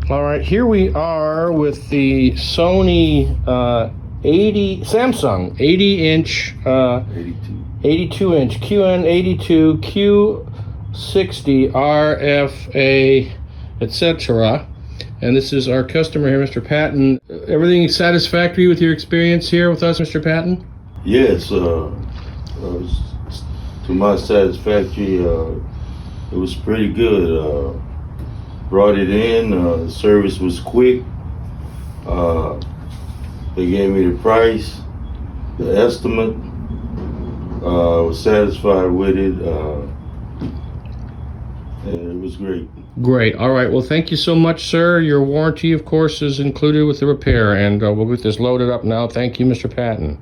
All right, here we are with the Sony Samsung 80-inch, 82-inch QN82 Q60 RFA, etc. And this is our customer here, Mr. Patton. Everything satisfactory with your experience here with us, Mr. Patton? Yes, to my satisfactory, it was pretty good. Brought it in, the service was quick. They gave me the price, the estimate. Was satisfied with it, and it was great. Great. All right. Well, thank you so much, sir. Your warranty, of course, is included with the repair, and we'll get this loaded up now. Thank you, Mr. Patton.